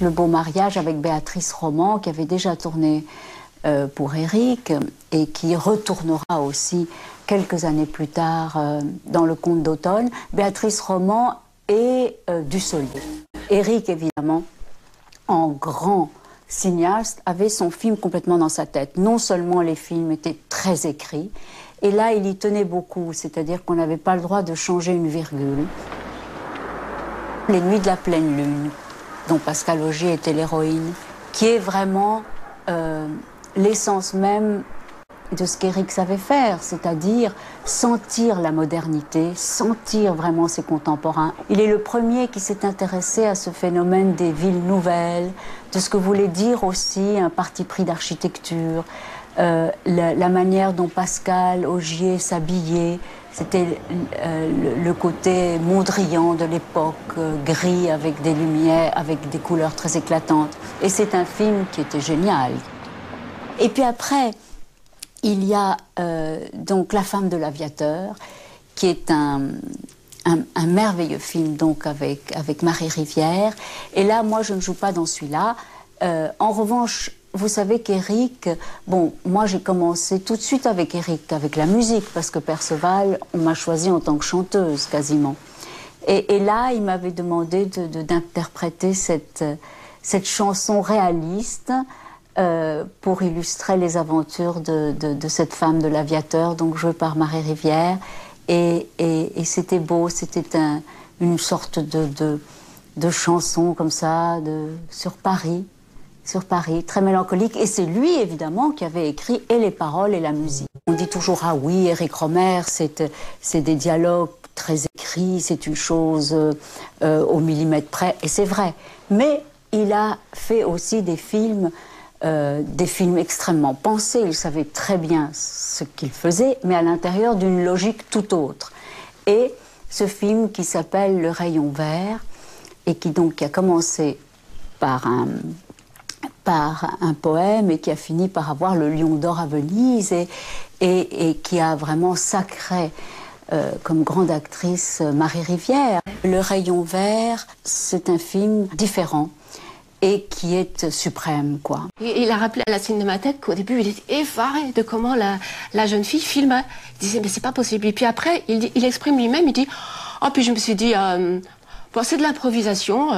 Le beau mariage avec Béatrice Roman, qui avait déjà tourné pour Éric et qui retournera aussi quelques années plus tard dans Le Conte d'automne. Béatrice Roman et Dussolier. Éric, évidemment, en grand cinéaste, avait son film complètement dans sa tête. Non seulement les films étaient très écrits, et là, il y tenait beaucoup, c'est-à-dire qu'on n'avait pas le droit de changer une virgule. Les Nuits de la pleine lune, dont Pascal Augier était l'héroïne, qui est vraiment l'essence même de ce qu'Éric savait faire, c'est-à-dire sentir la modernité, sentir vraiment ses contemporains. Il est le premier qui s'est intéressé à ce phénomène des villes nouvelles, de ce que voulait dire aussi un parti pris d'architecture, la manière dont Pascal Augier s'habillait. C'était le côté Mondrian de l'époque, gris avec des lumières, avec des couleurs très éclatantes. Et c'est un film qui était génial. Et puis après, il y a donc La femme de l'aviateur, qui est un merveilleux film donc avec Marie Rivière. Et là, moi, je ne joue pas dans celui-là. En revanche, vous savez qu'Éric, bon, moi j'ai commencé tout de suite avec Éric, avec la musique, parce que Perceval, on m'a choisi en tant que chanteuse quasiment. Et là, il m'avait demandé d'interpréter cette chanson réaliste pour illustrer les aventures de cette femme de l'aviateur, donc jouée par Marie Rivière. Et c'était beau, c'était une sorte de chanson comme ça, sur Paris, très mélancolique. Et c'est lui, évidemment, qui avait écrit et les paroles et la musique. On dit toujours, ah oui, Éric Rohmer, c'est des dialogues très écrits, c'est une chose au millimètre près, et c'est vrai. Mais il a fait aussi des films extrêmement pensés. Il savait très bien ce qu'il faisait, mais à l'intérieur d'une logique tout autre. Et ce film qui s'appelle Le Rayon Vert, et qui a commencé par un poème et qui a fini par avoir le Lion d'Or à Venise et qui a vraiment sacré comme grande actrice Marie Rivière. Le Rayon Vert, c'est un film différent et qui est suprême, quoi. Il a rappelé à la Cinémathèque qu'au début, il était effaré de comment la jeune fille filme. Il disait, mais c'est pas possible. Et puis après, il exprime lui-même, il dit, oh, puis je me suis dit, bon, c'est de l'improvisation,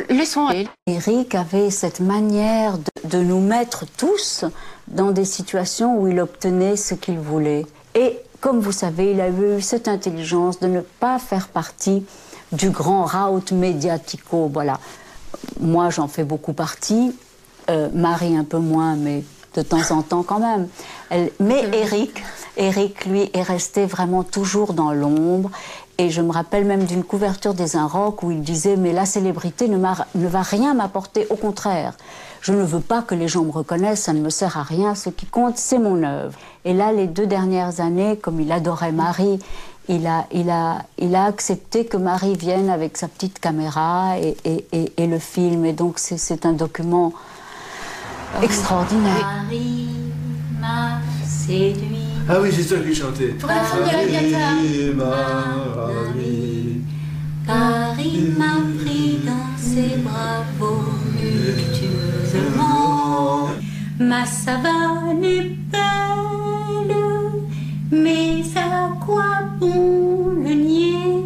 laissons. Éric avait cette manière de nous mettre tous dans des situations où il obtenait ce qu'il voulait. Et comme vous savez, il a eu cette intelligence de ne pas faire partie du grand raut médiatico, voilà. Moi, j'en fais beaucoup partie, Marie un peu moins, mais de temps en temps quand même. Mais Éric, lui, est resté vraiment toujours dans l'ombre. Et je me rappelle même d'une couverture des Inrocks où il disait « Mais la célébrité ne va rien m'apporter, au contraire. Je ne veux pas que les gens me reconnaissent, ça ne me sert à rien. Ce qui compte, c'est mon œuvre. » Et là, les 2 dernières années, comme il adorait Marie, il a accepté que Marie vienne avec sa petite caméra et le film. Et donc, c'est un document extraordinaire. Marie m'a séduit. Ah oui, c'est toi qui chantais. Pour la femme de l'aviateur. Paris m'a pris dans ses bras voluptueusement. Ma savane est belle, mais à quoi bon le nier?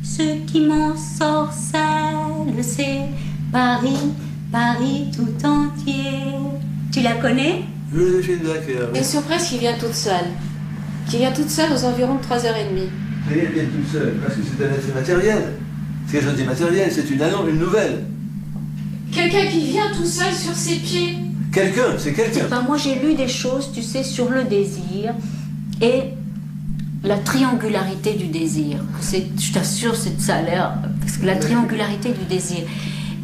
Ce qui m'en sorcelle, c'est Paris, Paris tout entier. Tu la connais? Joséphine Baker. Une surprise qui vient toute seule. Qui vient toute seule aux environs de 3h30. Mais elle vient toute seule, parce que c'est un effet matériel. C'est quelque chose d'immatériel, c'est une nouvelle. Quelqu'un qui vient tout seul sur ses pieds. Quelqu'un, c'est quelqu'un. Enfin, moi, j'ai lu des choses, tu sais, sur le désir et la triangularité du désir. Je t'assure, ça a l'air... Parce que la triangularité du désir...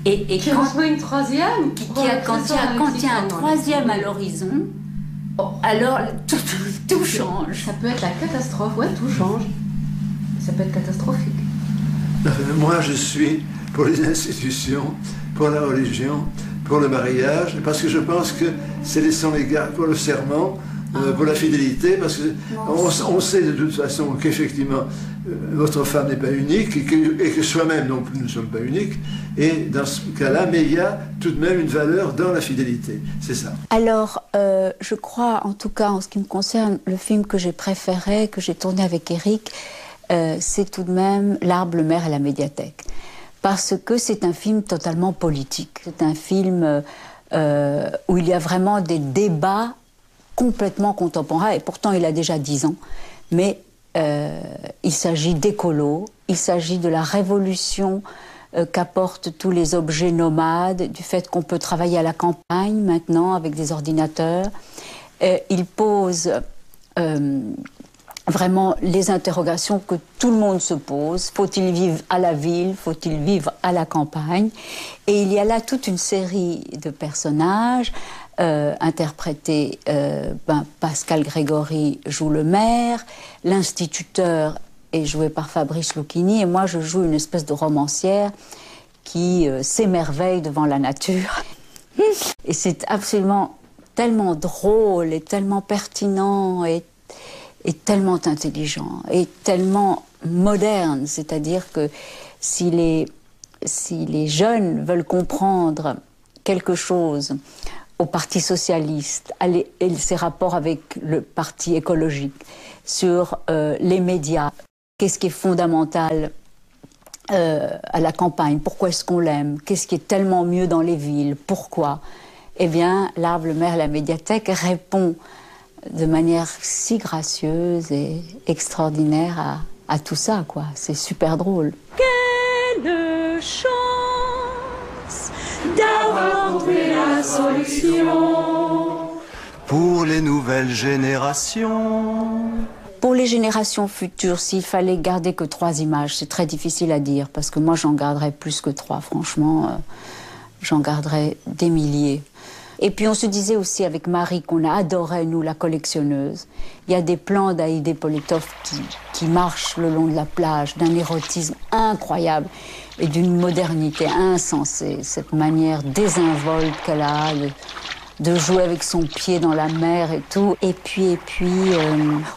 Et quand une troisième quand il y a un troisième à l'horizon, alors tout change. Ça peut être la catastrophe, ouais, tout change. Ça peut être catastrophique. Moi, je suis pour les institutions, pour la religion, pour le mariage, parce que je pense que c'est les sans égard pour le serment pour la fidélité, parce que on sait de toute façon qu'effectivement votre femme n'est pas unique et que soi-même non plus nous ne sommes pas uniques. Et dans ce cas-là, mais il y a tout de même une valeur dans la fidélité. C'est ça. Alors, je crois, en tout cas en ce qui me concerne, le film que j'ai préféré, que j'ai tourné avec Éric, c'est tout de même L'Arbre, le maire et la médiathèque. Parce que c'est un film totalement politique. C'est un film où il y a vraiment des débats complètement contemporains. Et pourtant, il a déjà 10 ans. Mais il s'agit d'écolo, il s'agit de la révolution qu'apportent tous les objets nomades, du fait qu'on peut travailler à la campagne maintenant avec des ordinateurs. Il pose vraiment les interrogations que tout le monde se pose. Faut-il vivre à la ville? Faut-il vivre à la campagne? Et il y a là toute une série de personnages interprétés. Pascal Grégory joue le maire, l'instituteur est joué par Fabrice Lucchini, et moi je joue une espèce de romancière qui s'émerveille devant la nature. Et c'est absolument tellement drôle et tellement pertinent et tellement intelligent et tellement moderne. C'est-à-dire que si les jeunes veulent comprendre quelque chose au Parti socialiste, et ses rapports avec le Parti écologique, sur les médias, qu'est-ce qui est fondamental à la campagne, pourquoi est-ce qu'on l'aime, qu'est-ce qui est tellement mieux dans les villes, pourquoi? Eh bien, L'Arbre, le maire et la médiathèque répond de manière si gracieuse et extraordinaire à tout ça, quoi. C'est super drôle. Quelle chance d'avoir trouvé la solution pour les nouvelles générations. Pour les générations futures, s'il fallait garder que 3 images, c'est très difficile à dire, parce que moi j'en garderais plus que 3, franchement, j'en garderais des milliers. Et puis on se disait aussi avec Marie qu'on a adoré, nous, La collectionneuse. Il y a des plans d'Aïdé Politov qui marchent le long de la plage, d'un érotisme incroyable et d'une modernité insensée. Cette manière désinvolte qu'elle a de jouer avec son pied dans la mer et tout. Et puis,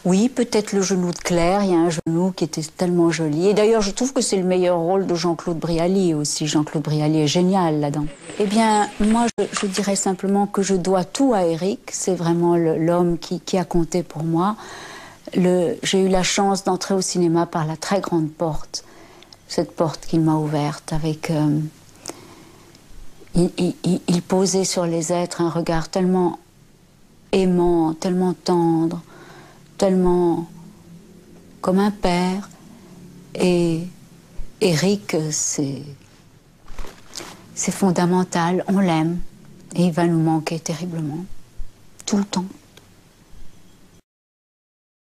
oui, peut-être le genou de Claire. Il y a un genou qui était tellement joli. Et d'ailleurs, je trouve que c'est le meilleur rôle de Jean-Claude Brialy aussi. Jean-Claude Brialy est génial là-dedans. Eh bien, moi, je dirais simplement que je dois tout à Éric. C'est vraiment l'homme qui a compté pour moi. J'ai eu la chance d'entrer au cinéma par la très grande porte. Cette porte qu'il m'a ouverte avec... Il posait sur les êtres un regard tellement aimant, tellement tendre, tellement comme un père. Et Éric, c'est fondamental, on l'aime. Et il va nous manquer terriblement, tout le temps.